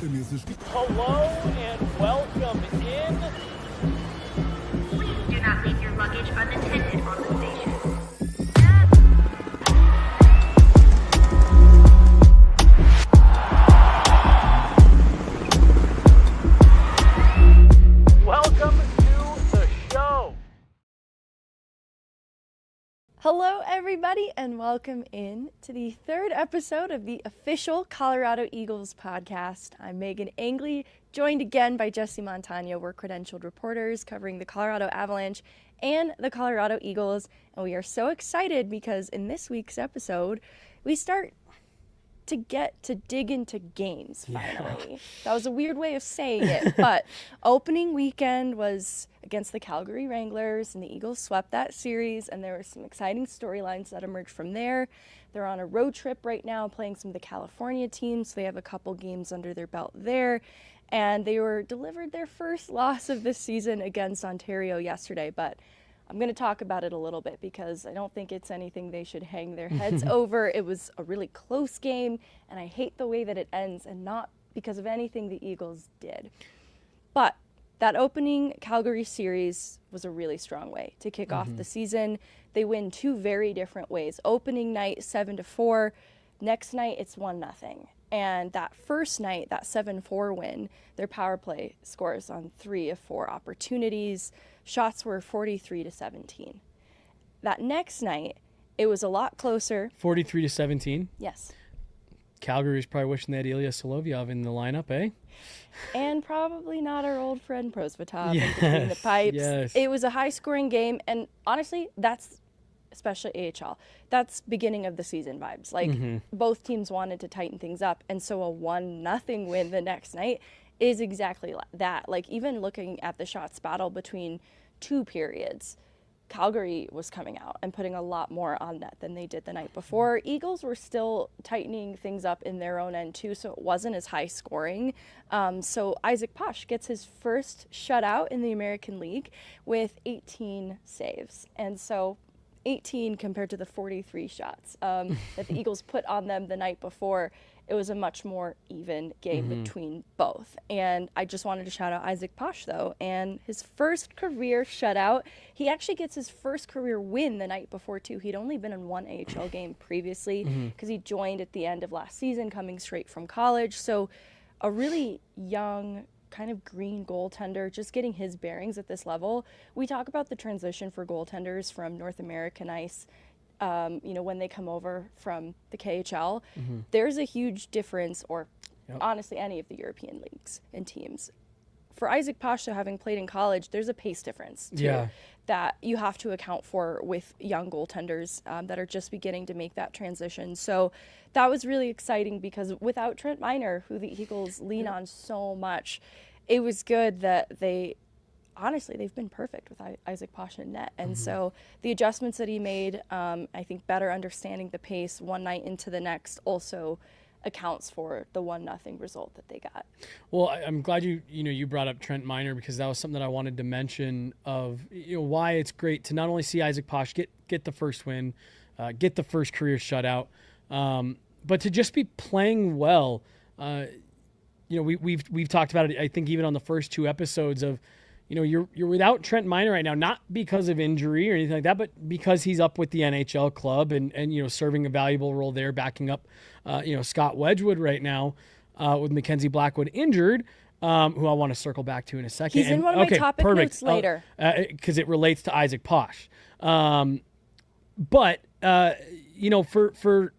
Hello and welcome in. Please do not leave your luggage unattended on the station. Welcome to the show. Hello, everybody, and welcome in to the third episode of the official Colorado Eagles podcast. I'm Meghan Angley, joined again by Jesse Montano. We're credentialed reporters covering the Colorado Avalanche and the Colorado Eagles, and we are so excited because in this week's episode, we start to get to dig into games, finally. Yeah. That was a weird way of saying it, but opening weekend was against the Calgary Wranglers, and the Eagles swept that series, and there were some exciting storylines that emerged from there. They're on a road trip right now playing some of the California teams, so they have a couple games under their belt there, and they were delivered their first loss of the season against Ontario yesterday, but I'm going to talk about it a little bit because I don't think it's anything they should hang their heads over. It was a really close game, and I hate the way that it ends, and not because of anything the Eagles did. But that opening Calgary series was a really strong way to kick off the season. They win two very different ways. Opening night, 7-4. Next night, it's 1-0. And that first night, that 7-4 win, their power play scores on 3 of 4 opportunities. Shots were 43-17. That next night, it was a lot closer. 43-17? Yes. Calgary's probably wishing they had Ilya Solovyov in the lineup, eh? And probably not our old friend Prosvetov in between the pipes. Yes. It was a high-scoring game, and honestly, that's, especially AHL, that's beginning of the season vibes. Like, both teams wanted to tighten things up, and so a 1-0 win the next night is exactly that. Like, even looking at the shots battle between two periods, Calgary was coming out and putting a lot more on net than they did the night before. Eagles were still tightening things up in their own end too, so it wasn't as high scoring. So Isak Posch gets his first shutout in the American League with 18 saves. And so 18 compared to the 43 shots that the Eagles put on them the night before, it was a much more even game between both. And I just wanted to shout out Isak Posch, though, and his first career shutout. He actually gets his first career win the night before, too. He'd only been in one AHL game previously because he joined at the end of last season, coming straight from college. So a really young, kind of green goaltender, just getting his bearings at this level. We talk about the transition for goaltenders from North American ice, when they come over from the KHL, there's a huge difference, or honestly any of the European leagues and teams. For Isak Posch, having played in college, there's a pace difference too, that you have to account for with young goaltenders that are just beginning to make that transition. So that was really exciting because without Trent Miner, who the Eagles lean on so much, it was good that honestly, they've been perfect with Isak Posch in net. And so the adjustments that he made, I think better understanding the pace one night into the next also accounts for the 1-0 result that they got. Well, I'm glad you brought up Trent Miner because that was something that I wanted to mention of why it's great to not only see Isak Posch get the first win, get the first career shutout, but to just be playing well. We've talked about it, I think, even on the first two episodes of, you're without Trent Miner right now, not because of injury or anything like that, but because he's up with the NHL club and serving a valuable role there, backing up, Scott Wedgwood right now with Mackenzie Blackwood injured, who I want to circle back to in a second. He's in one of my topic notes later. Because it relates to Isak Posch. But for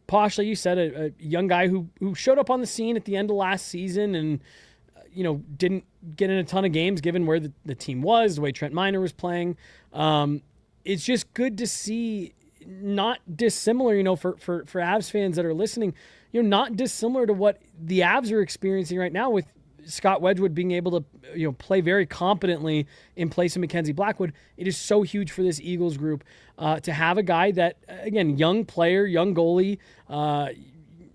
Posch, like you said, a young guy who showed up on the scene at the end of last season and, didn't get in a ton of games given where the team was, the way Trent Miner was playing. It's just good to see, not dissimilar, for Avs fans that are listening, not dissimilar to what the Avs are experiencing right now with Scott Wedgwood being able to, play very competently in place of Mackenzie Blackwood. It is so huge for this Eagles group to have a guy that, again, young player, young goalie,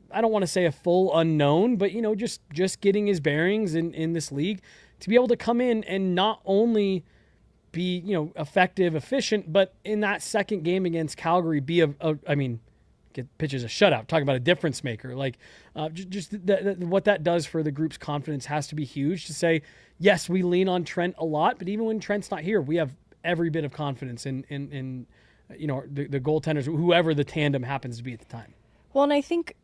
I don't want to say a full unknown, but, just getting his bearings in this league to be able to come in and not only be, effective, efficient, but in that second game against Calgary, pitches a shutout. Talking about a difference maker. Like just what that does for the group's confidence has to be huge to say, yes, we lean on Trent a lot, but even when Trent's not here, we have every bit of confidence in the goaltenders, whoever the tandem happens to be at the time. Well, and I think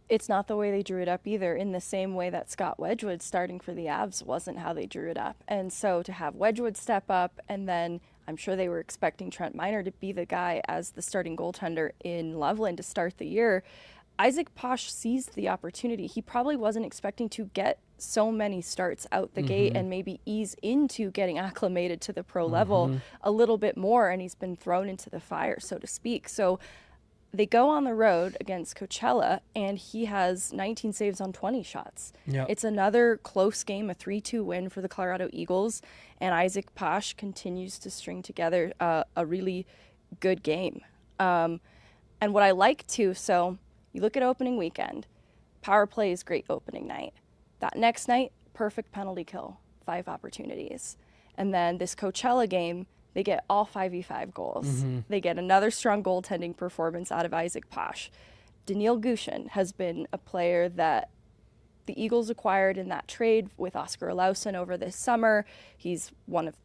it's not the way they drew it up either, in the same way that Scott Wedgwood starting for the Avs wasn't how they drew it up. And so to have Wedgwood step up, and then I'm sure they were expecting Trent Miner to be the guy as the starting goaltender in Loveland to start the year. Isak Posch seized the opportunity. He probably wasn't expecting to get so many starts out the gate and maybe ease into getting acclimated to the pro level a little bit more, and he's been thrown into the fire, so to speak. So they go on the road against Coachella, and he has 19 saves on 20 shots. Yep. It's another close game, a 3-2 win for the Colorado Eagles, and Isak Posch continues to string together a really good game. And what I like, too, so you look at opening weekend, power play is great opening night. That next night, perfect penalty kill, 5 opportunities. And then this Coachella game, they get all 5v5 goals. They get another strong goaltending performance out of Isak Posch. Daniil Gushin has been a player that the Eagles acquired in that trade with Oscar Olausen over this summer. He's one of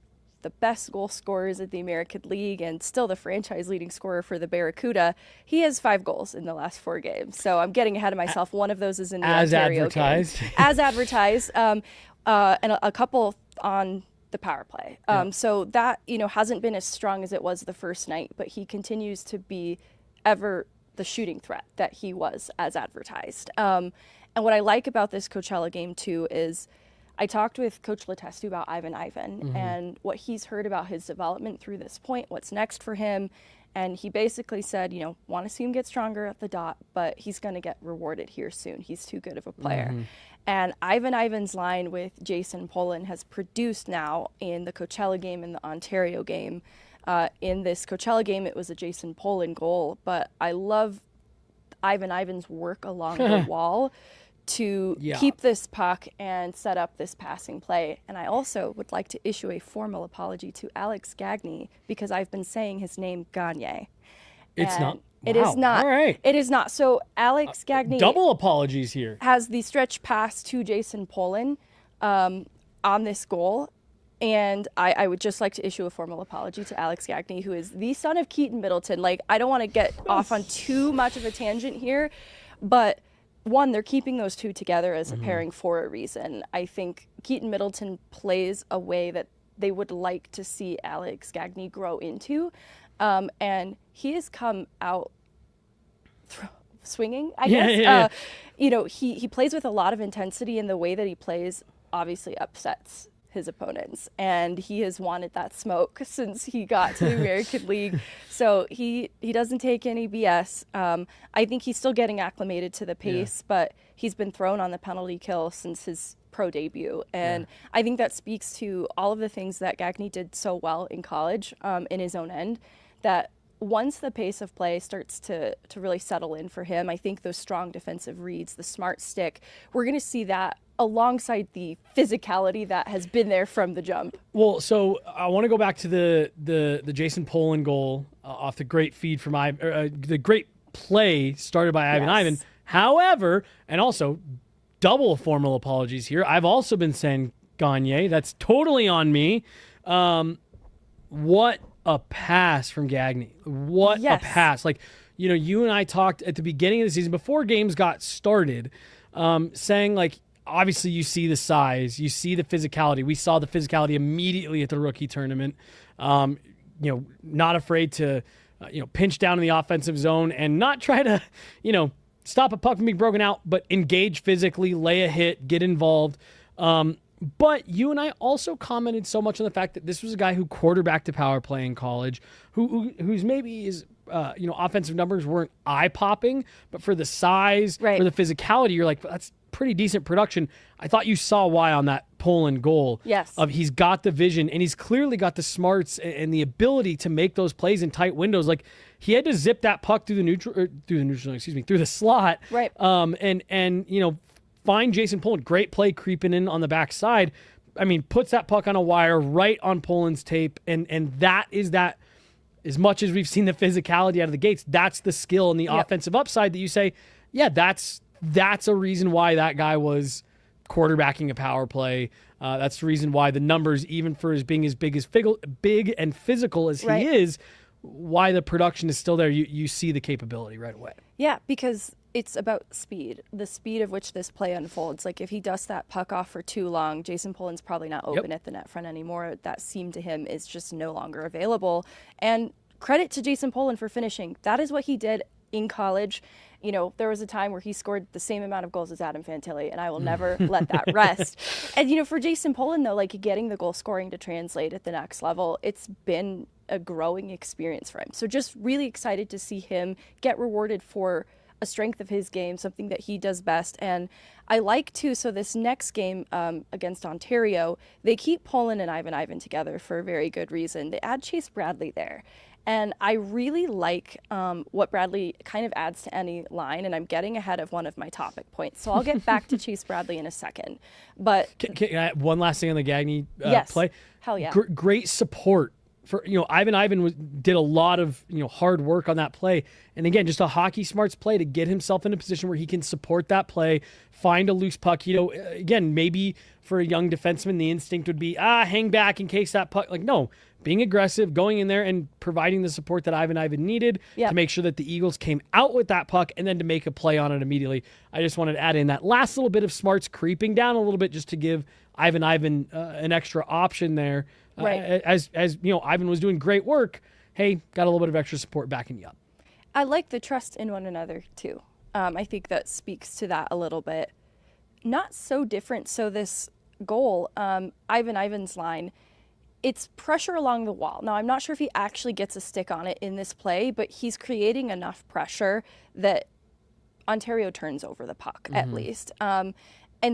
the best goal scorers in the American League and still the franchise leading scorer for the Barracuda. He has 5 goals in the last 4 games. So I'm getting ahead of myself. One of those is in the Ontario advertised. game. As advertised. And a couple on the power play. So that, hasn't been as strong as it was the first night, but he continues to be ever the shooting threat that he was as advertised. And what I like about this Coachella game too is I talked with Coach Letestu about Ivan and what he's heard about his development through this point, what's next for him. And he basically said, want to see him get stronger at the dot, but he's going to get rewarded here soon. He's too good of a player. And Ivan's line with Jayson Polin has produced now in the Coachella game and the Ontario game. In this Coachella game, it was a Jayson Polin goal, but I love Ivan's work along the wall to keep this puck and set up this passing play. And I also would like to issue a formal apology to Alex Gagné because I've been saying his name Gagne. It's not. It is not. All right. It is not. So Alex Gagné double apologies here. Has the stretch pass to Jayson Polin on this goal. And I would just like to issue a formal apology to Alex Gagné, who is the son of Keaton Middleton. Like, I don't want to get off on too much of a tangent here, but one, they're keeping those two together as a pairing for a reason. I think Keaton Middleton plays a way that they would like to see Alex Gagné grow into. And he has come out swinging, I guess. He plays with a lot of intensity, and the way that he plays obviously upsets his opponents. And he has wanted that smoke since he got to the American League. So he doesn't take any BS. I think he's still getting acclimated to the pace, but he's been thrown on the penalty kill since his pro debut. And I think that speaks to all of the things that Gagné did so well in college in his own end, that once the pace of play starts to really settle in for him, I think those strong defensive reads, the smart stick, we're going to see that alongside the physicality that has been there from the jump. Well, so I want to go back to the Jayson Polin goal off the great feed from the great play started by Ivan. However, and also double formal apologies here. I've also been saying Gagne. That's totally on me. What a pass from Gagné. What a pass. Like, you and I talked at the beginning of the season before games got started, saying like, obviously you see the size, you see the physicality. We saw the physicality immediately at the rookie tournament. Not afraid to, pinch down in the offensive zone and not try to, stop a puck from being broken out, but engage physically, lay a hit, get involved. But you and I also commented so much on the fact that this was a guy who quarterbacked the power play in college, who's maybe his offensive numbers weren't eye-popping, but for the size, for the physicality, you're like, that's pretty decent production. I thought you saw why on that Polin goal. Yes. He's got the vision, and he's clearly got the smarts and the ability to make those plays in tight windows. Like, he had to zip that puck through the slot. Right. And find Jayson Polin. Great play creeping in on the backside. I mean, puts that puck on a wire right on Polin's tape, and that is that as much as we've seen the physicality out of the gates, that's the skill and the offensive upside that you say, yeah, that's a reason why that guy was quarterbacking a power play. That's the reason why the numbers, even for being as big and physical as he is, why the production is still there. You see the capability right away. Yeah, because it's about speed, the speed of which this play unfolds. Like if he dusts that puck off for too long, Jayson Polin's probably not open at the net front anymore. That seam to him is just no longer available. And credit to Jayson Polin for finishing. That is what he did in college. You know, there was a time where he scored the same amount of goals as Adam Fantilli, and I will never let that rest. And, you know, for Jayson Polin, though, like getting the goal scoring to translate at the next level, it's been a growing experience for him. So just really excited to see him get rewarded for a strength of his game, something that he does best. And I like, too, so this next game against Ontario, they keep Polin and Ivan together for a very good reason. They add Chase Bradley there. And I really like what Bradley kind of adds to any line, and I'm getting ahead of one of my topic points. So I'll get back to Chase Bradley in a second. But can I, one last thing on the Gagny play. Hell yeah. Great support. For Ivan did a lot of hard work on that play, and again, just a hockey smarts play to get himself in a position where he can support that play, find a loose puck. Again, maybe for a young defenseman, the instinct would be hang back in case that puck. Like no, being aggressive, going in there and providing the support that Ivan needed to make sure that the Eagles came out with that puck and then to make a play on it immediately. I just wanted to add in that last little bit of smarts creeping down a little bit just to give Ivan an extra option there. As Ivan was doing great work, hey, got a little bit of extra support backing you up. I like the trust in one another too. I think that speaks to that a little bit. Not so different. So this goal, Ivan's line, it's pressure along the wall. Now, I'm not sure if he actually gets a stick on it in this play, but he's creating enough pressure that Ontario turns over the puck, at least. And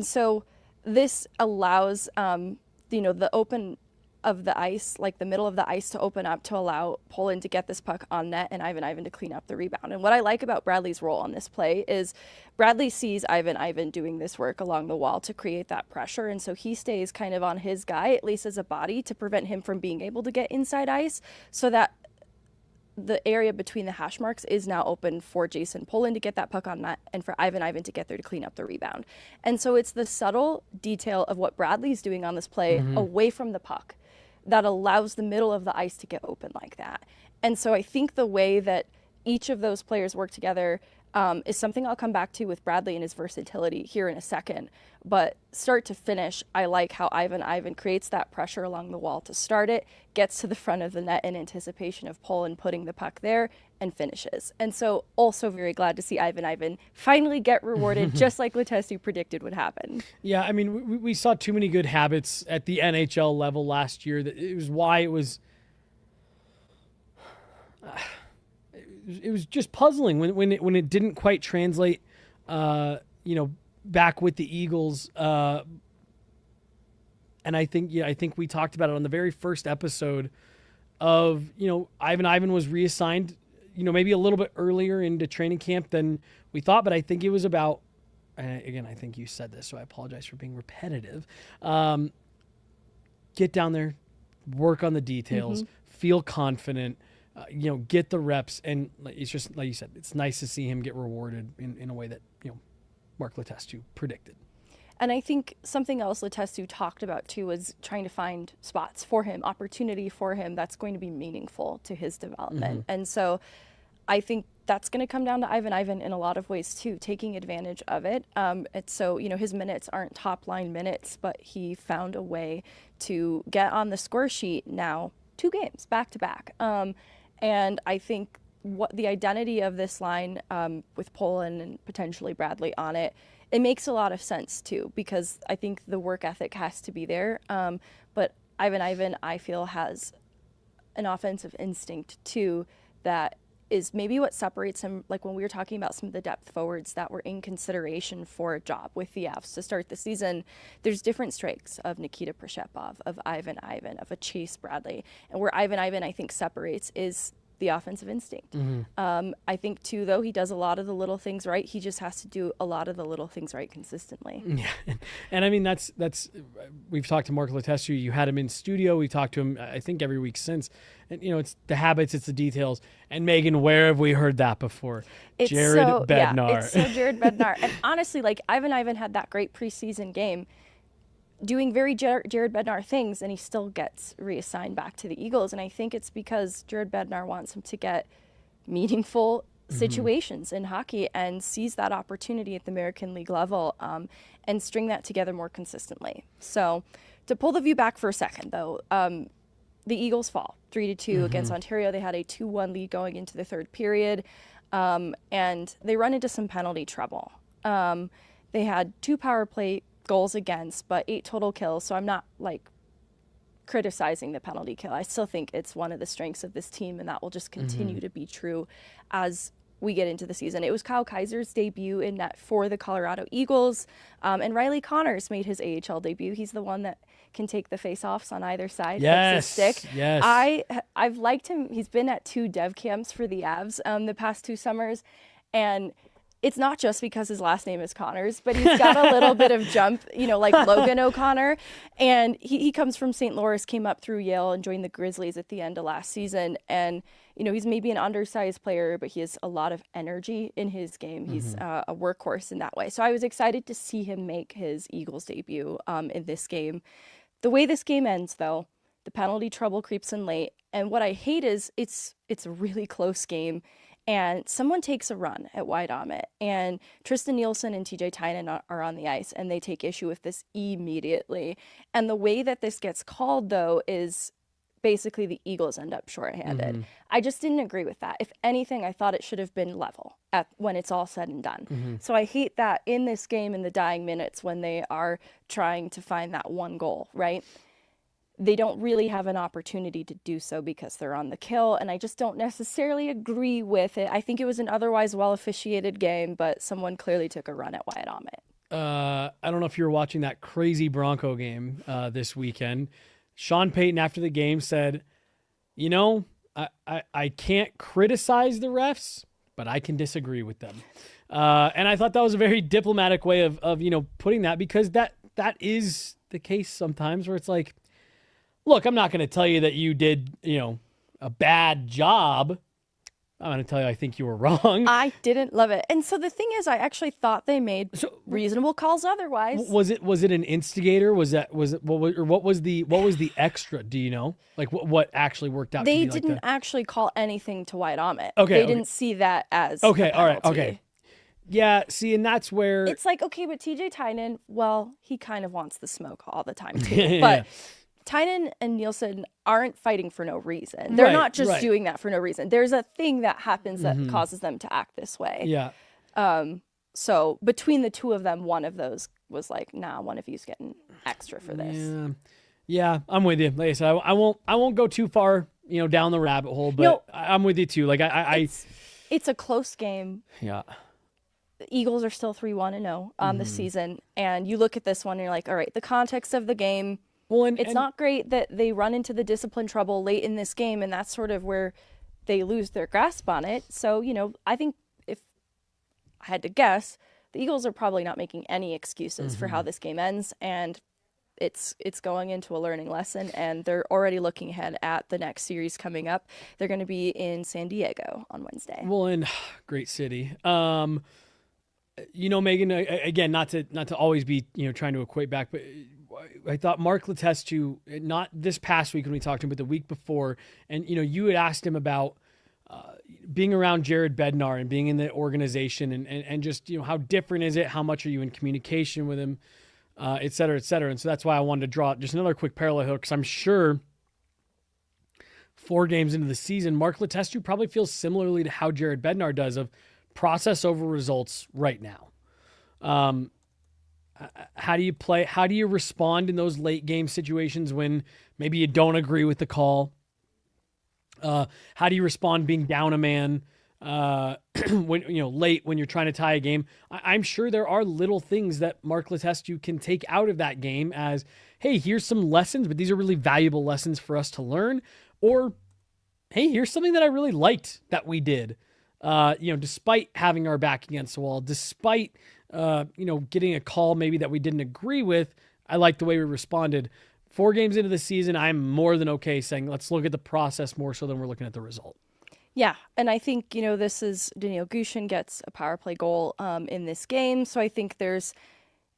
so this allows, the open of the ice, like the middle of the ice to open up to allow Polin to get this puck on net and Ivan to clean up the rebound. And what I like about Bradley's role on this play is Bradley sees Ivan doing this work along the wall to create that pressure. And so he stays kind of on his guy, at least as a body, to prevent him from being able to get inside ice so that the area between the hash marks is now open for Jayson Polin to get that puck on net and for Ivan to get there to clean up the rebound. And so it's the subtle detail of what Bradley's doing on this play away from the puck that allows the middle of the ice to get open like that. And so I think the way that each of those players work together is something I'll come back to with Bradley and his versatility here in a second. But start to finish, I like how Ivan creates that pressure along the wall to start it, gets to the front of the net in anticipation of Polin putting the puck there, and finishes. And so also very glad to see Ivan finally get rewarded just like Letestu predicted would happen. Yeah, I mean, we saw too many good habits at the NHL level last year. That it was why it was just puzzling when it didn't quite translate, back with the Eagles. And I think we talked about it on the very first episode of, Ivan was reassigned, maybe a little bit earlier into training camp than we thought, but I think it was about, and again, I think you said this, so I apologize for being repetitive. Get down there, work on the details, feel confident, get the reps, and it's just, like you said, it's nice to see him get rewarded in a way that, Mark Letestu predicted. And I think something else Letestu talked about too was trying to find spots for him, opportunity for him that's going to be meaningful to his development. And so I think that's going to come down to Ivan in a lot of ways too, taking advantage of it. It's so, his minutes aren't top line minutes, but he found a way to get on the score sheet now 2 games back to back. And I think what the identity of this line with Polin and potentially Bradley on it, it makes a lot of sense too, because I think the work ethic has to be there. But Ivan, I feel, has an offensive instinct too that is maybe what separates him. Like when we were talking about some of the depth forwards that were in consideration for a job with the Avs to start the season, there's different strengths of Nikita Prishepov, of Ivan, of a Chase Bradley. And where Ivan, I think, separates is the offensive instinct. I think too, though, he does a lot of the little things right. He just has to do a lot of the little things right consistently. Yeah, and I mean that's we've talked to Mark Letestu. You had him in studio. We talked to him I think every week since. And it's the habits, it's the details. And Meghan, where have we heard that before? Jared Bednar. Yeah, it's so Jared Bednar. And honestly, like Ivan had that great preseason game, doing very Jared Bednar things, and he still gets reassigned back to the Eagles. And I think it's because Jared Bednar wants him to get meaningful situations in hockey and sees that opportunity at the American League level, and string that together more consistently. So to pull the view back for a second, though, the Eagles fall 3-2 against Ontario. They had a 2-1 lead going into the third period, and they run into some penalty trouble. They had 2 power play goals against, but 8 total kills. So I'm not like criticizing the penalty kill. I still think it's one of the strengths of this team, and that will just continue to be true as we get into the season. It was Kyle Kaiser's debut in net for the Colorado Eagles, and Riley Connors made his AHL debut. He's the one that can take the face-offs on either side. Yes, fix the stick. yes. I've liked him. He's been at 2 dev camps for the Avs the past 2 summers, and it's not just because his last name is Connors, but he's got a little bit of jump, like Logan O'Connor. And he comes from St. Louis, came up through Yale and joined the Grizzlies at the end of last season. And, he's maybe an undersized player, but he has a lot of energy in his game. He's a workhorse in that way. So I was excited to see him make his Eagles debut in this game. The way this game ends, though, the penalty trouble creeps in late. And what I hate is it's a really close game. And someone takes a run at Wyatt Aamodt, and Tristan Nielsen and TJ Tynan are on the ice, and they take issue with this immediately. And the way that this gets called, though, is basically the Eagles end up shorthanded. I just didn't agree with that. If anything, I thought it should have been level when it's all said and done. So I hate that in this game, in the dying minutes, when they are trying to find that one goal, right? They don't really have an opportunity to do so because they're on the kill, and I just don't necessarily agree with it. I think it was an otherwise well-officiated game, but someone clearly took a run at Wyatt Aamodt. I don't know if you were watching that crazy Bronco game this weekend. Sean Payton, after the game, said, I can't criticize the refs, but I can disagree with them. And I thought that was a very diplomatic way of putting that, because that is the case sometimes where it's like, look, I'm not going to tell you that you did, a bad job. I'm going to tell you I think you were wrong. I didn't love it. And so the thing is, I actually thought they made reasonable calls otherwise. Was it an instigator? What was the extra? Do you know? Like what actually worked out? They to be didn't like actually call anything to Wyatt Aamodt. Okay, they didn't see that as okay. a All right. penalty. Okay. Yeah. See, and that's where It's like, okay, but TJ Tynan, well, he kind of wants the smoke all the time too. Yeah. But Tynan and Nielsen aren't fighting for no reason. They're not just doing that for no reason. There's a thing that happens that causes them to act this way. Yeah. So between the two of them, one of those was like, nah, one of you's getting extra for this. Yeah, I'm with you. Like I said, I won't go too far, down the rabbit hole, but I'm with you too. Like it's a close game. Yeah. The Eagles are still 3-1-0 on the season, and you look at this one and you're like, all right, the context of the game. Well, It's not great that they run into the discipline trouble late in this game, and that's sort of where they lose their grasp on it. So, I think if I had to guess, the Eagles are probably not making any excuses for how this game ends, and it's going into a learning lesson, and they're already looking ahead at the next series coming up. They're going to be in San Diego on Wednesday. Well, in great city. Meghan, again, not to always be, trying to equate back, but I thought Mark Letestu, not this past week when we talked to him, but the week before, and you had asked him about being around Jared Bednar and being in the organization, and just how different is it? How much are you in communication with him, et cetera, et cetera. And so that's why I wanted to draw just another quick parallel here, because I'm sure 4 games into the season, Mark Letestu probably feels similarly to how Jared Bednar does, of process over results right now. How do you play? How do you respond in those late game situations when maybe you don't agree with the call? How do you respond being down a man when late when you're trying to tie a game? I'm sure there are little things that Mark Letestu can take out of that game as, hey, here's some lessons, but these are really valuable lessons for us to learn. Or hey, here's something that I really liked that we did. Despite having our back against the wall, despite, getting a call maybe that we didn't agree with, I like the way we responded. 4 games into the season, I'm more than okay saying, let's look at the process more so than we're looking at the result. Yeah, and I think, this is Daniil Gushin gets a power play goal in this game. So I think there's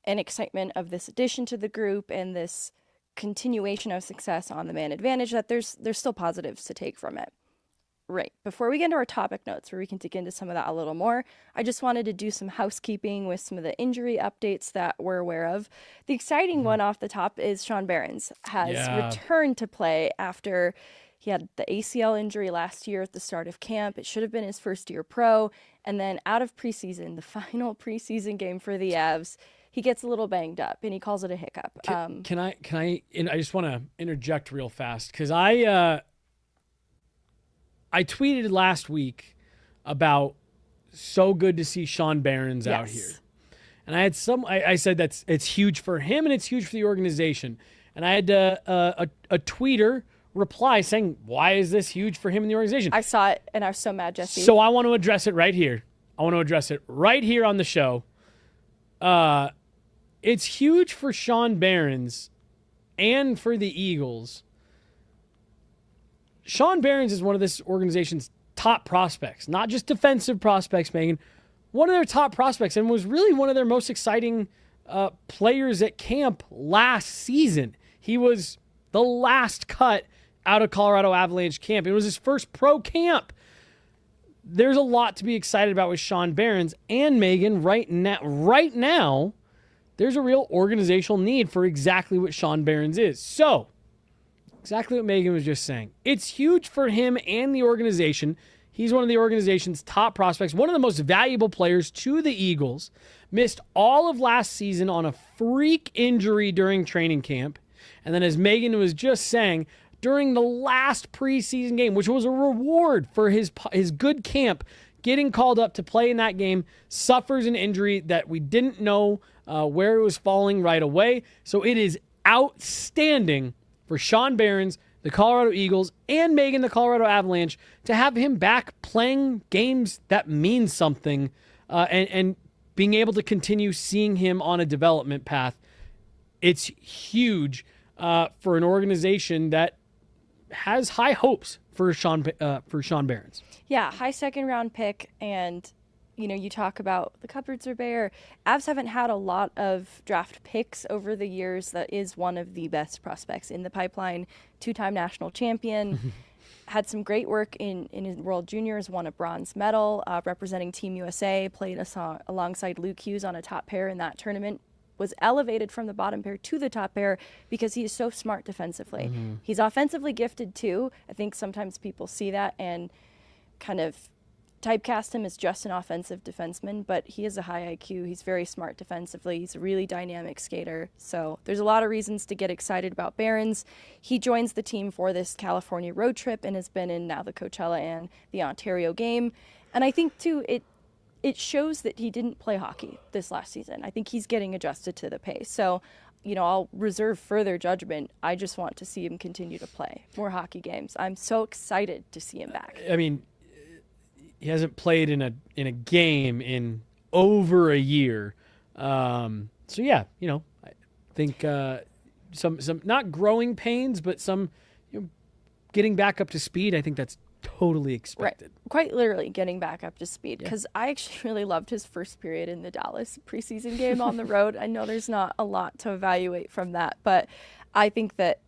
an excitement of this addition to the group and this continuation of success on the man advantage that there's still positives to take from it. Right. Before we get into our topic notes where we can dig into some of that a little more, I just wanted to do some housekeeping with some of the injury updates that we're aware of. The exciting one off the top is Sean Behrens has returned to play after he had the ACL injury last year at the start of camp. It should have been his first year pro. And then out of preseason, the final preseason game for the Avs, he gets a little banged up and he calls it a hiccup. Can I just want to interject real fast because I tweeted last week about so good to see Sean Behrens out here. And I said it's huge for him and it's huge for the organization. And I had a tweeter reply saying, why is this huge for him and the organization? I saw it and I was so mad, Jesse. So I want to address it right here. I want to address it right here on the show. It's huge for Sean Behrens and for the Eagles. Sean Behrens is one of this organization's top prospects, not just defensive prospects, Meghan. One of their top prospects and was really one of their most exciting players at camp last season. He was the last cut out of Colorado Avalanche camp. It was his first pro camp. There's a lot to be excited about with Sean Behrens and Meghan right now. There's a real organizational need for exactly what Sean Behrens is. So, exactly what Meghan was just saying. It's huge for him and the organization. He's one of the organization's top prospects, one of the most valuable players to the Eagles. Missed all of last season on a freak injury during training camp. And then as Meghan was just saying, during the last preseason game, which was a reward for his good camp, getting called up to play in that game, suffers an injury that we didn't know where it was falling right away. So it is outstanding for Sean Behrens, the Colorado Eagles, and Meghan, the Colorado Avalanche, to have him back playing games that mean something and being able to continue seeing him on a development path. It's huge for an organization that has high hopes for Sean Behrens. Yeah, high second round pick, and you talk about the cupboards are bare. Avs haven't had a lot of draft picks over the years. That is one of the best prospects in the pipeline. 2-time national champion. Had some great work in his World Juniors, won a bronze medal representing Team USA, played alongside Luke Hughes on a top pair in that tournament. Was elevated from the bottom pair to the top pair because he is so smart defensively. He's offensively gifted too. I think sometimes people see that and kind of typecast him as just an offensive defenseman, but he has a high IQ. He's very smart defensively. He's a really dynamic skater. So there's a lot of reasons to get excited about Behrens. He joins the team for this California road trip and has been in now the Coachella and the Ontario game. And I think too, it shows that he didn't play hockey this last season. I think he's getting adjusted to the pace. So, I'll reserve further judgment. I just want to see him continue to play more hockey games. I'm so excited to see him back. I mean, he hasn't played in a game in over a year. So yeah, I think some not growing pains, but some getting back up to speed. I think that's totally expected. Right. Quite literally getting back up to speed, because I actually really loved his first period in the Dallas preseason game on the road. I know there's not a lot to evaluate from that, but I think that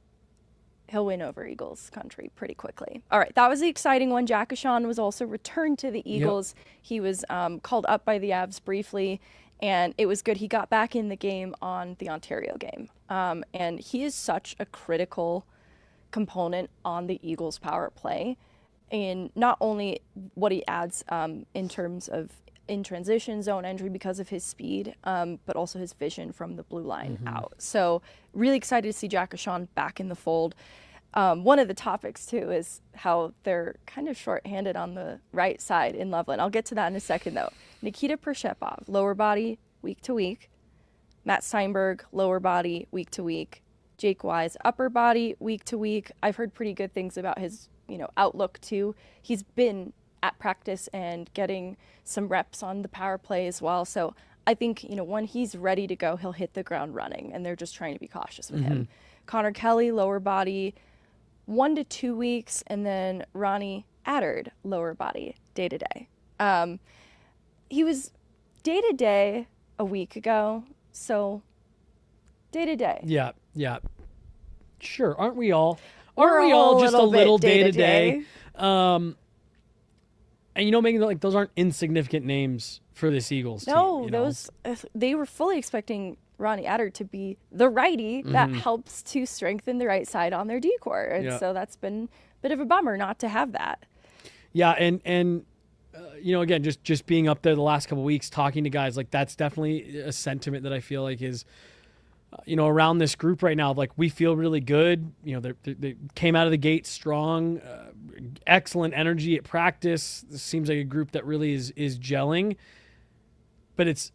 he'll win over Eagles country pretty quickly. All right, that was the exciting one. Jack Ahcan was also returned to the Eagles. Yep. He was called up by the Avs briefly, and it was good. He got back in the game on the Ontario game, and he is such a critical component on the Eagles' power play. And not only what he adds in terms of in transition zone entry because of his speed, but also his vision from the blue line out. So really excited to see Jack Ahcan back in the fold. One of the topics too is how they're kind of shorthanded on the right side in Loveland. I'll get to that in a second though. Nikita Pershepov, lower body week to week. Matt Steinberg, lower body week to week. Jake Wise, upper body week to week. I've heard pretty good things about his outlook too. He's been at practice and getting some reps on the power play as well. So I think, when he's ready to go, he'll hit the ground running, and they're just trying to be cautious with him. Connor Kelly, lower body, 1 to 2 weeks, and then Ronnie Attard, lower body, day-to-day. He was day-to-day a week ago, so day-to-day. Yeah. Sure, aren't we all? We're Aren't we all all just a little day-to-day? day-to-day. And Meghan, those aren't insignificant names for this Eagles team. No, they were fully expecting Ronnie Attard to be the righty that helps to strengthen the right side on their D-core. And so that's been a bit of a bummer not to have that. Yeah, and again, just being up there the last couple of weeks, talking to guys, that's definitely a sentiment that I feel like is, around this group right now. We feel really good. They came out of the gate strong, excellent energy at practice. This seems like a group that really is gelling. But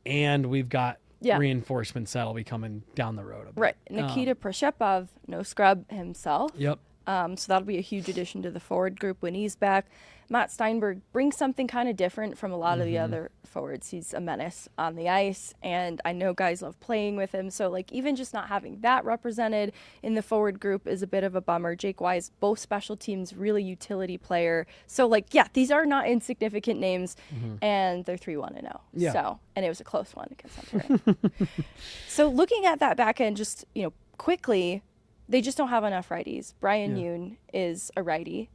we've got reinforcements that'll be coming down the road. Right. Nikita Proshepov, no scrub himself. Yep. So that'll be a huge addition to the forward group when he's back. Matt Steinberg brings something kind of different from a lot of the other forwards. He's a menace on the ice, and I know guys love playing with him. So, even just not having that represented in the forward group is a bit of a bummer. Jake Wise, both special teams, really utility player. So, these are not insignificant names, and they're 3-1-0. Yeah. So, and it was a close one against Monterrey. So, looking at that back end, just, quickly, they just don't have enough righties. Brian Yoon is a righty.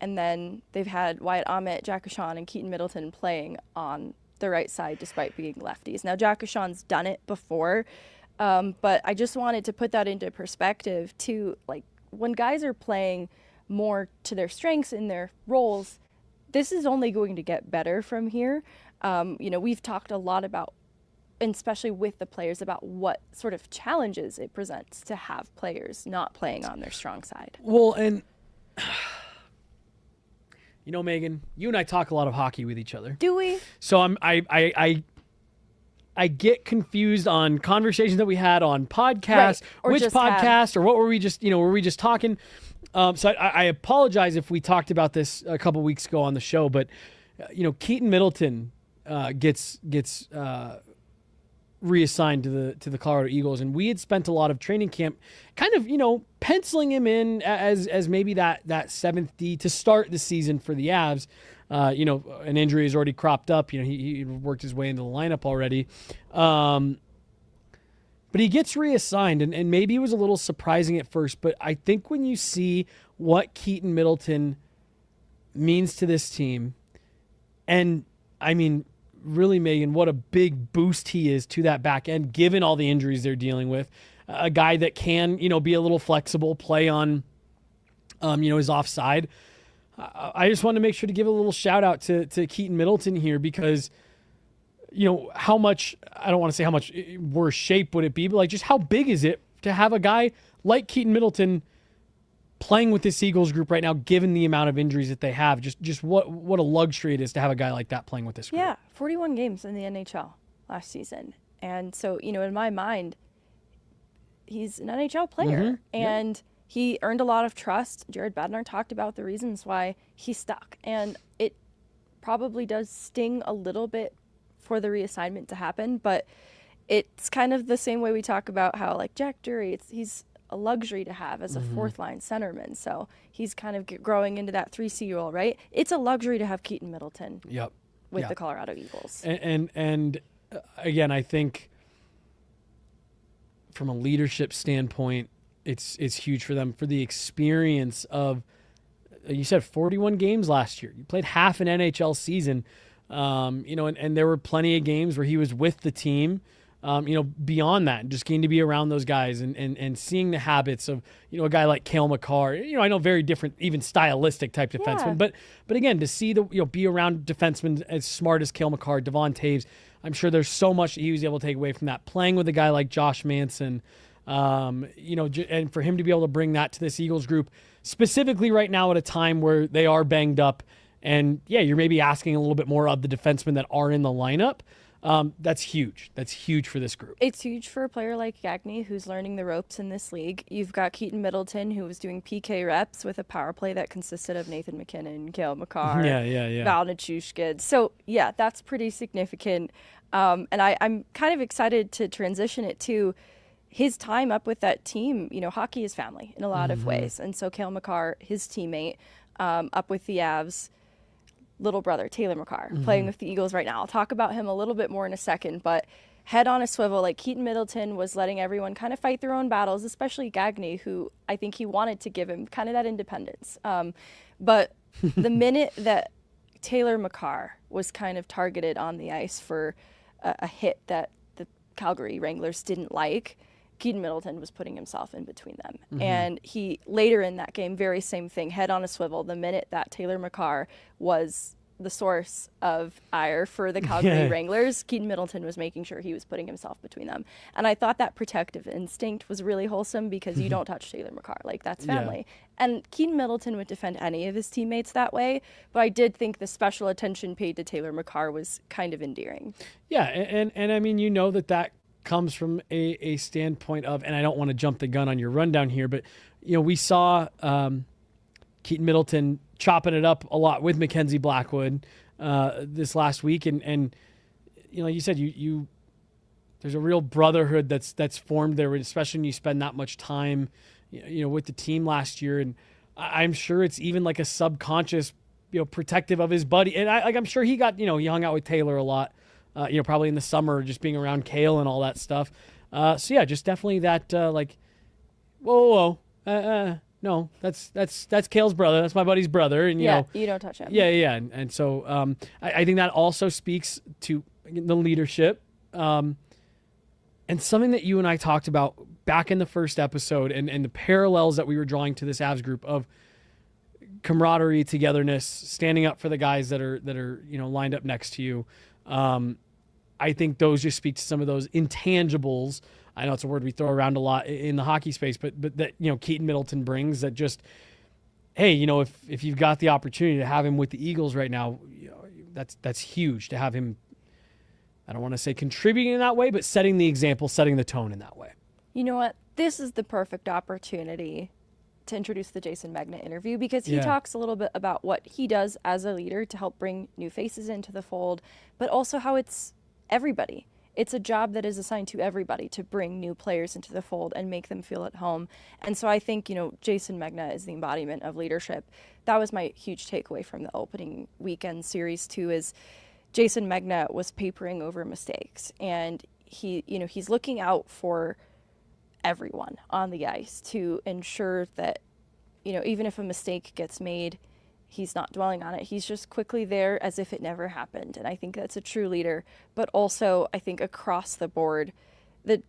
And then they've had Wyatt Aamodt, Jack O'Shawn, and Keaton Middleton playing on the right side despite being lefties. Now, Jack O'Shawn's done it before, but I just wanted to put that into perspective too. When guys are playing more to their strengths in their roles, this is only going to get better from here. We've talked a lot about, and especially with the players, about what sort of challenges it presents to have players not playing on their strong side. Well, and Meghan, you and I talk a lot of hockey with each other. Do we? So I get confused on conversations that we had on podcasts, Right. which podcast, or what were we just, were we just talking? So I apologize if we talked about this a couple weeks ago on the show, but Keaton Middleton gets reassigned to the Colorado Eagles, and we had spent a lot of training camp kind of penciling him in as maybe that seventh D to start the season for the Avs. An injury has already cropped up. He worked his way into the lineup already, but he gets reassigned, and maybe it was a little surprising at first, but I think when you see what Keaton Middleton means to this team, and really, Meghan, what a big boost he is to that back end, given all the injuries they're dealing with. A guy that can, be a little flexible, play on, his offside. I just wanted to make sure to give a little shout out to Keaton Middleton here because, how much, I don't want to say how much worse shape would it be, but just how big is it to have a guy like Keaton Middleton playing with this Eagles group right now, given the amount of injuries that they have? Just what a luxury it is to have a guy like that playing with this group. Yeah, 41 games in the NHL last season. And so, in my mind, he's an NHL player. And he earned a lot of trust. Jared Bednar talked about the reasons why he stuck. And it probably does sting a little bit for the reassignment to happen. But it's kind of the same way we talk about how, Jack Drury, he's a luxury to have as a fourth line centerman. So he's kind of growing into that 3C role, right? It's a luxury to have Keaton Middleton with the Colorado Eagles. And again, I think from a leadership standpoint, it's huge for them, for the experience of, you said 41 games last year. You played half an NHL season, and there were plenty of games where he was with the team. Beyond that, just getting to be around those guys and seeing the habits of, a guy like Cale Makar, I know very different, even stylistic type defenseman, but again, to see be around defensemen as smart as Cale Makar, Devon Taves, I'm sure there's so much that he was able to take away from that. Playing with a guy like Josh Manson, and for him to be able to bring that to this Eagles group, specifically right now at a time where they are banged up, and you're maybe asking a little bit more of the defensemen that are in the lineup. That's huge. That's huge for this group. It's huge for a player like Gagne, who's learning the ropes in this league. You've got Keaton Middleton, who was doing PK reps with a power play that consisted of Nathan McKinnon, Cale Makar, Val Nichushkin. So, yeah, that's pretty significant. And I'm kind of excited to transition it to his time up with that team. You know, hockey is family in a lot of ways. And so Cale Makar, his teammate, up with the Avs, little brother, Taylor Makar, playing with the Eagles right now. I'll talk about him a little bit more in a second, but head on a swivel, like Keaton Middleton was letting everyone kind of fight their own battles, especially Gagne, who I think he wanted to give him kind of that independence. But the minute that Taylor Makar was kind of targeted on the ice for a hit that the Calgary Wranglers didn't like, Keaton Middleton was putting himself in between them. And he, later in that game, very same thing, head on a swivel. The minute that Taylor Makar was the source of ire for the Calgary Wranglers, Keaton Middleton was making sure he was putting himself between them. And I thought that protective instinct was really wholesome because you don't touch Taylor Makar. Like, that's family. And Keaton Middleton would defend any of his teammates that way, but I did think the special attention paid to Taylor Makar was kind of endearing. Yeah, and I mean, you know that comes from a standpoint of, and I don't want to jump the gun on your rundown here, but you know, we saw Keaton Middleton chopping it up a lot with Mackenzie Blackwood this last week, and you know, like you said, you there's a real brotherhood that's formed there, especially when you spend that much time, you know, with the team last year, and I'm sure it's even like a subconscious, you know, protective of his buddy, and I'm sure he got, you know, he hung out with Taylor a lot. You know, probably in the summer, just being around Cale and all that stuff. So yeah, just definitely that like, whoa, no, that's Cale's brother. That's my buddy's brother, and you know, you don't touch him. Yeah, and so I think that also speaks to the leadership, and something that you and I talked about back in the first episode, and the parallels that we were drawing to this Avs group of camaraderie, togetherness, standing up for the guys that are you know, lined up next to you. I think those just speak to some of those intangibles. I know it's a word we throw around a lot in the hockey space, but that, you know, Keaton Middleton brings, that just, hey, you know, if you've got the opportunity to have him with the Eagles right now, you know, that's huge to have him. I don't want to say contributing in that way, but setting the example, setting the tone in that way. You know what? This is the perfect opportunity to introduce the Jayson Megna interview, because he talks a little bit about what he does as a leader to help bring new faces into the fold, but also how it's everybody. It's a job that is assigned to everybody to bring new players into the fold and make them feel at home. And so I think, you know, Jayson Megna is the embodiment of leadership. That was my huge takeaway from the opening weekend series too, is Jayson Megna was papering over mistakes, and he, you know, he's looking out for everyone on the ice to ensure that, you know, even if a mistake gets made, he's not dwelling on it. He's just quickly there as if it never happened. And I think that's a true leader. But also, I think across the board, the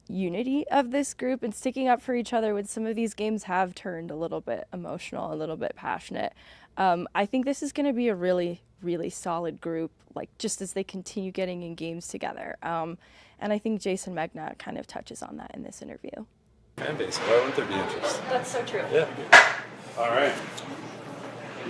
unity of this group and sticking up for each other when some of these games have turned a little bit emotional, a little bit passionate. I think this is going to be a really, really solid group, like just as they continue getting in games together. And I think Jayson Megna kind of touches on that in this interview. Fan base, why wouldn't there be interest? That's so true. Yeah. All right.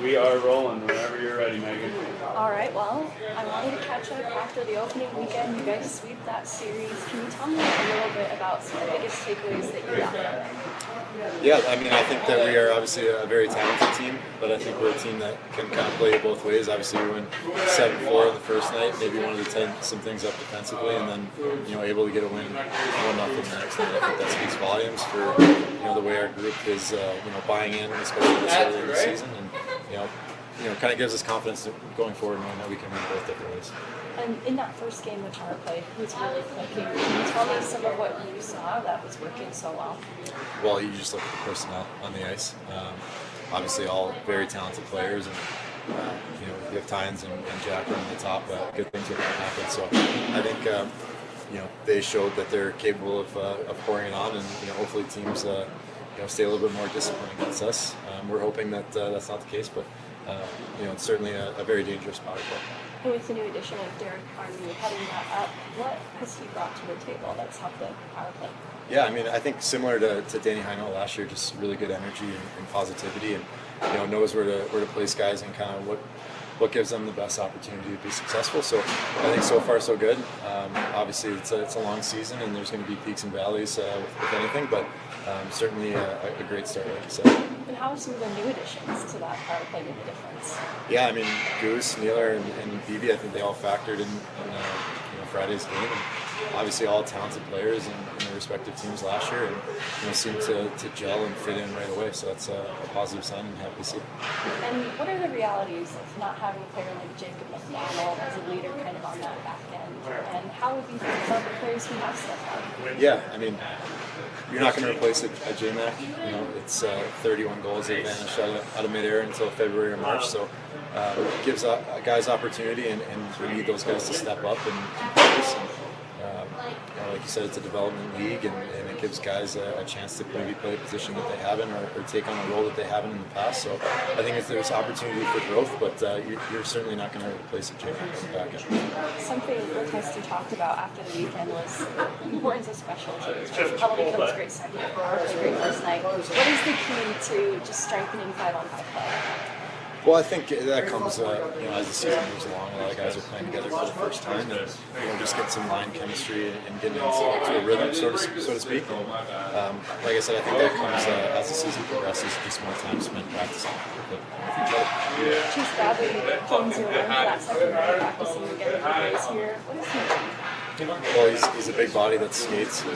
We are rolling whenever you're ready, Megan. All right, well, I wanted to catch up after the opening weekend. You guys sweep that series. Can you tell me a little bit about some of the biggest takeaways that you got from it? Yeah, I mean, I think that we are obviously a very talented team, but I think we're a team that can kind of play it both ways. Obviously, we went 7-4 the first night, maybe wanted to tighten some things up defensively, and then, you know, able to get a win 1-0 the next night. I think that speaks volumes for, you know, the way our group is, you know, buying in, especially this early in the season, and you know, kind of gives us confidence going forward, knowing that we can win both different ways. And in that first game, the power play was really clicking. Can you tell me some of what you saw that was working so well? Well, you just look at the personnel on the ice. Obviously, all very talented players, and you know, you have Tynes and Jack on the top. Good things are going to happen. So I think you know, they showed that they're capable of pouring it on, and you know, hopefully teams you know, stay a little bit more disciplined against us. We're hoping that that's not the case, but you know, it's certainly a very dangerous power play. And with the new addition of Derek Army heading that up, what has he brought to the table that's helped the power play? Yeah, I mean, I think similar to Danny Heino last year, just really good energy and positivity, and you know, knows where to place guys and kind of what gives them the best opportunity to be successful. So I think so far so good. Obviously it's a long season and there's going to be peaks and valleys with anything, but certainly a great start, like you said. And how have some of the new additions to that power play made a difference? Yeah, I mean, Goose, Neeler, and Beebe, I think they all factored in Friday's game. And obviously, all talented players in their respective teams last year, and seemed to gel and fit in right away. So that's a positive sign, and happy to see. And what are the realities of not having a player like Jacob Montano as a leader, kind of on that back end? And how have you think about the players who have stepped up? Yeah, I mean, you're not going to replace a J-Mac. It's 31 goals that vanish out of midair until February or March. So it gives guys opportunity, and we need those guys to step up and focus. Like you said, it's a development league, and it gives guys a chance to maybe play a position that they haven't or take on a role that they haven't in the past. So I think there's opportunity for growth, but you're certainly not going to replace a J-Mac back end. Something Tester talked about after the weekend was the importance of special teams. Penalty kills great second, great first night. What is the key to just strengthening 5-on-5 play? Well, I think that comes, as the season moves along. A lot of guys are playing together for the first time, and just get some line chemistry and getting into a rhythm, so to speak. And, like I said, I think that comes as the season progresses, just more time spent practicing with each other. Chase Bradley comes your room for that second round, practicing again for days here. What is he doing? Well, he's a big body that skates. He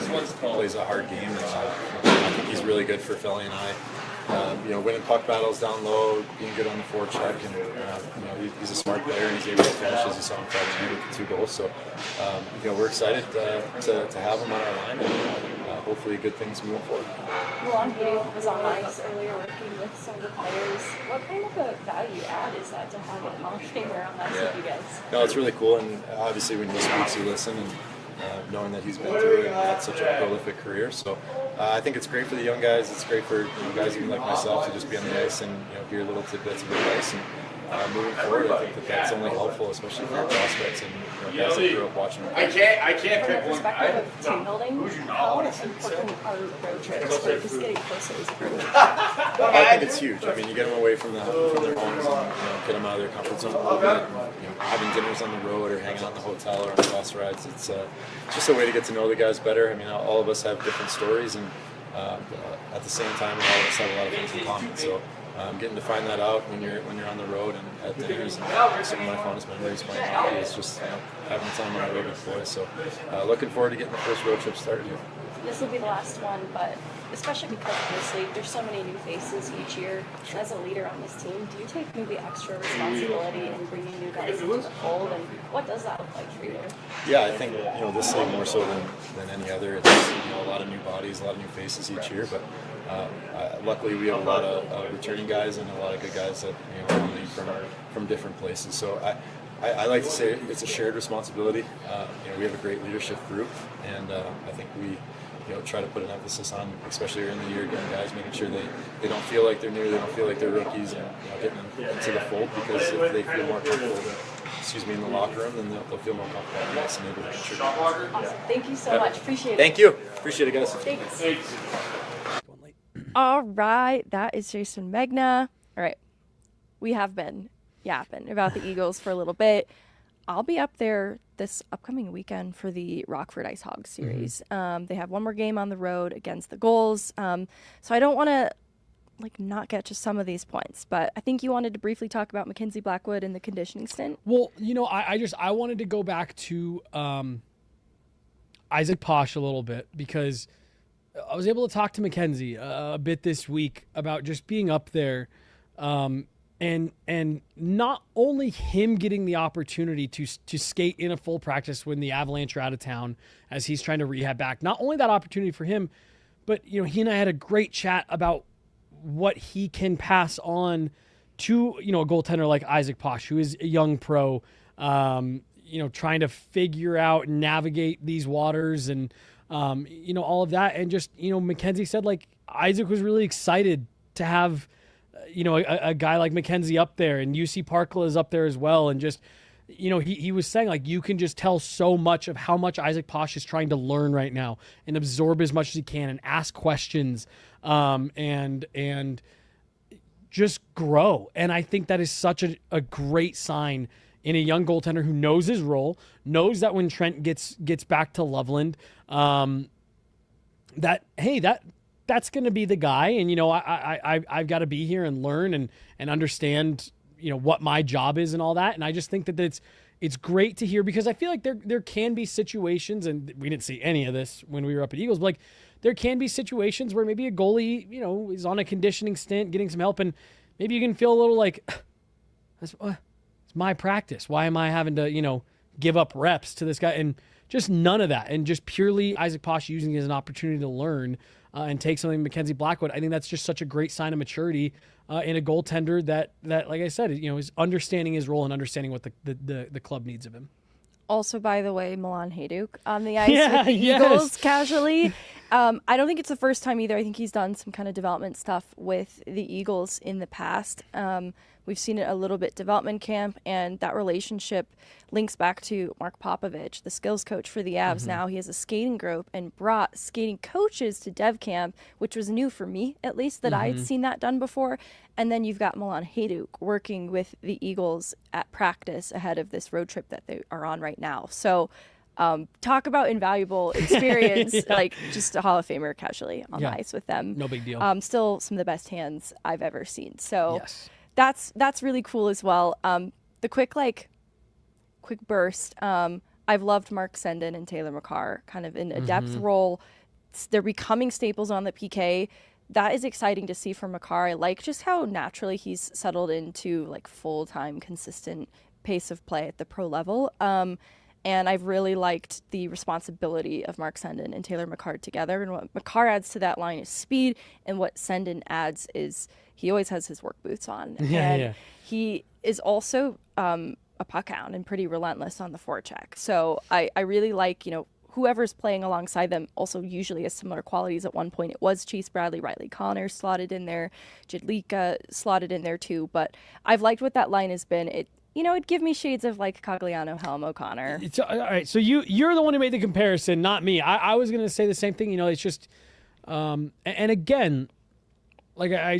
plays a hard game, and I think he's really good for Felly and I. Winning puck battles down low, being good on the forecheck, and he's a smart player and he's able to finish, as you saw in Friday with the 2 goals. So, we're excited to have him on our line, and hopefully good things moving forward. Milan was on ice earlier working with some of the players. What kind of a value add is that to have a Hall of Famer on that with you guys? No, it's really cool, and obviously when he speaks, you listen, and knowing that he's been through it and had such a prolific career. So I think it's great for the young guys. It's great for guys even like myself to just be on the ice and hear little tidbits of advice. And moving forward, I think that's only helpful, especially for our prospects and guys that grew up watching. I can't From pick the one. perspective of team building, how important are road trips for just getting closer as a group? I think it's huge. I mean, you get them away from their homes and get them out of their comfort zone a little bit. And, having dinners on the road or hanging out in the hotel or on the bus rides, it's just a way to get to know the guys better. I mean, all of us have different stories, and at the same time, all of us have a lot of things in common. So getting to find that out when you're on the road and at dinners, and some of my fondest memories playing hockey is just having the time on the road with the boys. So looking forward to getting the first road trip started here. This will be the last one, but especially because of this league, there's so many new faces each year. As a leader on this team, do you take maybe extra responsibility in bringing new guys into the fold, and what does that look like for you? Yeah, I think this league more so than any other. It's a lot of new bodies, a lot of new faces each year, but luckily we have a lot of returning guys and a lot of good guys that from different places. So I like to say it's a shared responsibility. We have a great leadership group, and I think we try to put an emphasis on, especially early in the year, getting guys, making sure they don't feel like they're new, they don't feel like they're rookies, and getting them into the fold, because if they feel more comfortable, in the locker room, then they'll feel more comfortable on the ice and able to contribute. Awesome. Thank you so much. Appreciate it. Thank you. Appreciate it, guys. Thanks. All right. That is Jayson Megna. All right. We have been yapping about the Eagles for a little bit. I'll be up there this upcoming weekend for the Rockford Ice Hogs series. Mm-hmm. They have one more game on the road against the Goals. So I don't want to not get to some of these points, but I think you wanted to briefly talk about Mackenzie Blackwood and the conditioning stint. Well, I wanted to go back to Isak Posch a little bit, because I was able to talk to Mackenzie a bit this week about just being up there, and not only him getting the opportunity to skate in a full practice when the Avalanche are out of town as he's trying to rehab back. Not only that opportunity for him, but he and I had a great chat about what he can pass on to a goaltender like Isak Posch, who is a young pro, trying to figure out and navigate these waters and all of that. And just Mackenzie said Isak was really excited to have a guy like Mackenzie up there, and UC Parkla is up there as well. And just, he was saying you can just tell so much of how much Isak Posch is trying to learn right now and absorb as much as he can and ask questions. And just grow. And I think that is such a great sign in a young goaltender who knows his role, knows that when Trent gets back to Loveland, that's going to be the guy. And, I've got to be here and learn and understand, what my job is and all that. And I just think that it's great to hear, because I feel like there can be situations, and we didn't see any of this when we were up at Eagles, but like there can be situations where maybe a goalie, is on a conditioning stint, getting some help, and maybe you can feel a little like, it's my practice. Why am I having to, give up reps to this guy? And just none of that. And just purely Isak Posch using it as an opportunity to learn and take something Mackenzie Blackwood. I think that's just such a great sign of maturity in a goaltender that, like I said, is understanding his role and understanding what the club needs of him. Also, by the way, Milan Hajduk on the ice with the Eagles casually. I don't think it's the first time either. I think he's done some kind of development stuff with the Eagles in the past. We've seen it a little bit development camp, and that relationship links back to Mark Popovich, the skills coach for the Avs. Now he has a skating group and brought skating coaches to dev camp, which was new for me, at least, that I had seen that done before. And then you've got Milan Hajduk working with the Eagles at practice ahead of this road trip that they are on right now. So talk about invaluable experience, like just a Hall of Famer casually on the ice with them. No big deal. Still some of the best hands I've ever seen. So that's really cool as well. The quick burst. I've loved Mark Sendin and Taylor Makar kind of in a depth role. They're becoming staples on the PK. That is exciting to see from Makar. I like just how naturally he's settled into like full-time, consistent pace of play at the pro level. And I've really liked the responsibility of Mark Sendin and Taylor Makar together. And what Makar adds to that line is speed, and what Sendin adds is he always has his work boots on. He is also a puck hound and pretty relentless on the forecheck. So I really like, whoever's playing alongside them also usually has similar qualities. At one point it was Chase Bradley, Riley Connor slotted in there, Jadlika slotted in there too. But I've liked what that line has been. It'd give me shades of like Cogliano, Helm, O'Connor. All right, so you're the one who made the comparison, not me. I was going to say the same thing. It's just, and again, like I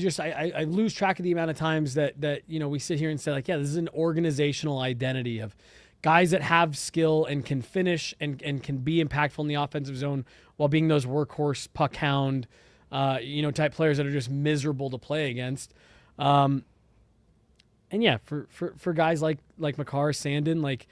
lose track of the amount of times that we sit here and say like, this is an organizational identity of guys that have skill and can finish and can be impactful in the offensive zone while being those workhorse puck hound, type players that are just miserable to play against. And for guys like Makar, Sandin, like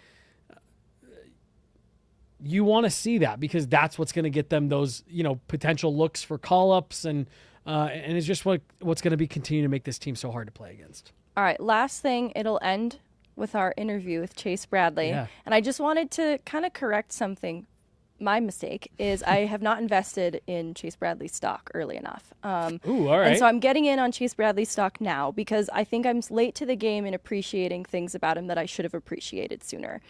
you want to see that, because that's what's going to get them those, potential looks for call-ups and it's just what's going to be continuing to make this team so hard to play against. All right, last thing, it'll end with our interview with Chase Bradley. Yeah. And I just wanted to kind of correct something. My mistake is I have not invested in Chase Bradley stock early enough. Ooh, all right. And so I'm getting in on Chase Bradley stock now because I think I'm late to the game in appreciating things about him that I should have appreciated sooner.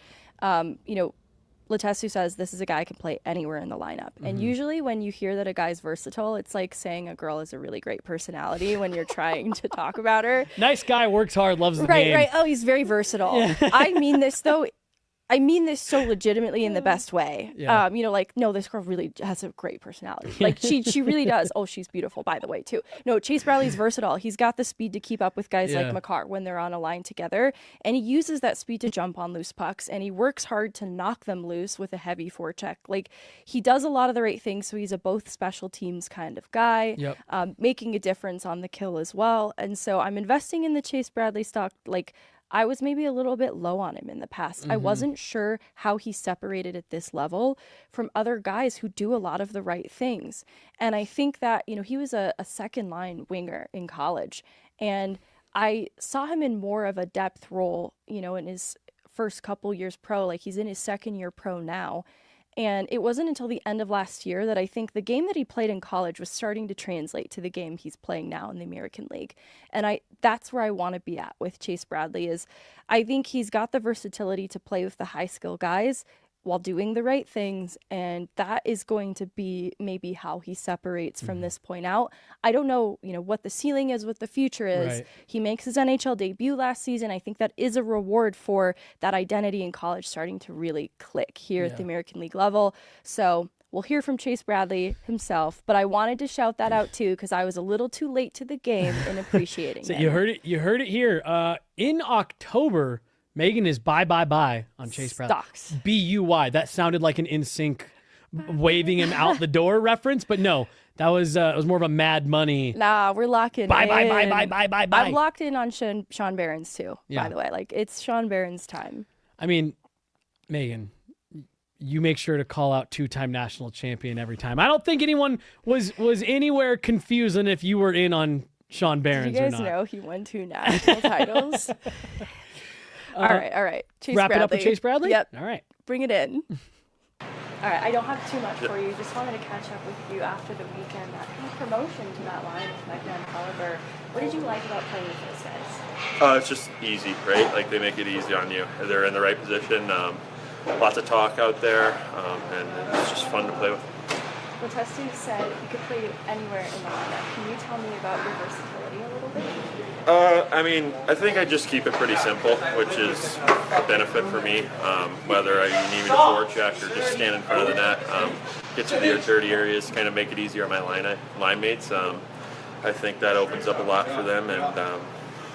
Letestu says this is a guy who can play anywhere in the lineup. And usually when you hear that a guy's versatile, it's like saying a girl has a really great personality when you're trying to talk about her. Nice guy, works hard, loves the game. Right. Oh, he's very versatile. Yeah. I mean this, though. I mean this so legitimately in the best way. Yeah. No, this girl really has a great personality. Like, she really does. Oh, she's beautiful, by the way, too. No, Chase Bradley's versatile. He's got the speed to keep up with guys like Makar when they're on a line together. And he uses that speed to jump on loose pucks. And he works hard to knock them loose with a heavy forecheck. Like, he does a lot of the right things. So he's a both special teams kind of guy, making a difference on the kill as well. And so I'm investing in the Chase Bradley stock, like, I was maybe a little bit low on him in the past. I wasn't sure how he separated at this level from other guys who do a lot of the right things. And I think that, he was a second line winger in college. And I saw him in more of a depth role, in his first couple years pro. Like, he's in his second year pro now. And it wasn't until the end of last year that I think the game that he played in college was starting to translate to the game he's playing now in the American League. And that's where I want to be at with Chase Bradley is I think he's got the versatility to play with the high skill guys while doing the right things. And that is going to be maybe how he separates from this point out. I don't know, what the ceiling is, what the future is. Right. He makes his NHL debut last season. I think that is a reward for that identity in college starting to really click here at the American League level. So We'll hear from Chase Bradley himself, but I wanted to shout that out too because I was a little too late to the game in appreciating So him. you heard it here. In October, Meghan is bye on Chase Bradley. Stocks. BUY. That sounded like an NSYNC waving him out the door reference, but no, that was it was more of a Mad Money. Nah, we're locking Bye, in. bye. I'm locked in on Sean Behrens too, Yeah. by the way. Like, it's Sean Behrens' time. I mean, Meghan, you make sure to call out 2-time national champion every time. I don't think anyone was anywhere confused on if you were in on Sean Behrens You or guys not. know he won 2 national titles. All right. Chase Wrap Bradley. it up with Chase Bradley? Yep. All right. Bring it in. All right, I don't have too much for you. Just wanted to catch up with you after the weekend. That kind of promotion to that line with Meghan and Oliver. What did you like about playing with those guys? It's just easy, right? Like, they make it easy on you. They're in the right position. Lots of talk out there, and it's just fun to play with. Well, Testy said you could play anywhere in the lineup. Can you tell me about your versatility a little bit? I mean, I think I just keep it pretty simple, which is a benefit for me. Whether you need me to forecheck or just stand in front of the net, get to the dirty areas, kind of make it easier on my line mates. I think that opens up a lot for them, and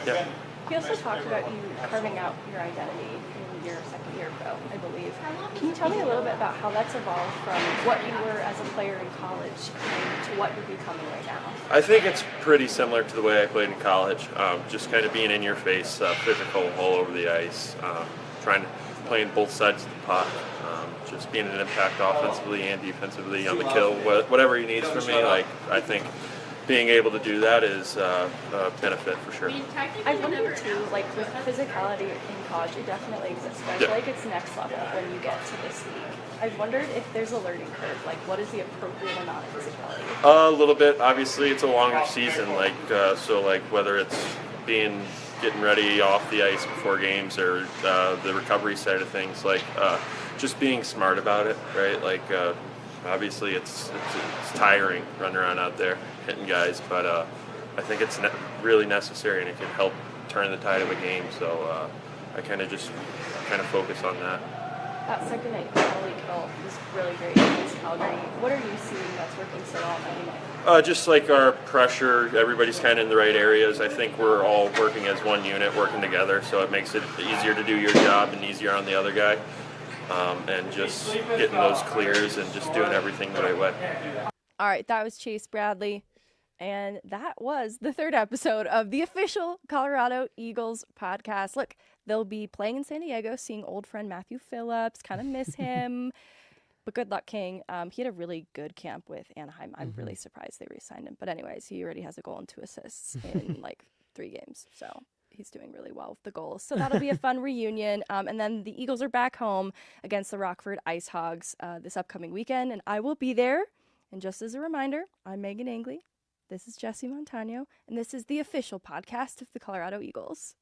yeah. He also talked about you carving out your identity in your second year pro, I believe. Can you tell me a little bit about how that's evolved from what you were as a player in college to what you're becoming right now? I think it's pretty similar to the way I played in college. Just kind of being in your face, physical all over the ice, playing both sides of the puck, just being an impact offensively and defensively on the kill, whatever he needs from me. Like, I think being able to do that is a benefit for sure. I wonder too, like with physicality in college, it definitely exists. But I feel like it's next level when you get to this league. I've wondered if there's a learning curve. Like, what is the appropriate amount of physicality? A little bit. Obviously, it's a longer season. Whether it's getting ready off the ice before games or the recovery side of things, just being smart about it, right? Obviously, it's tiring running around out there hitting guys, but I think it's really necessary, and it can help turn the tide of a game. So I kind of focus on that. That second night penalty kill was really great against Calgary. What are you seeing that's working so well anyway? Just like our pressure, everybody's kind of in the right areas. I think we're all working as one unit, working together, so it makes it easier to do your job and easier on the other guy. And just getting those clears and just doing everything the right way. All right, that was Chase Bradley. And that was the 3rd episode of the official Colorado Eagles podcast. Look, they'll be playing in San Diego, seeing old friend Matthew Phillips, kind of miss him. But good luck, King. He had a really good camp with Anaheim. I'm really surprised they re-signed him. But anyways, he already has a goal and 2 assists in 3 games. So he's doing really well with the goals. So that'll be a fun reunion. And then the Eagles are back home against the Rockford Ice Hogs this upcoming weekend. And I will be there. And just as a reminder, I'm Meghan Angley. This is Jesse Montano. And this is the official podcast of the Colorado Eagles.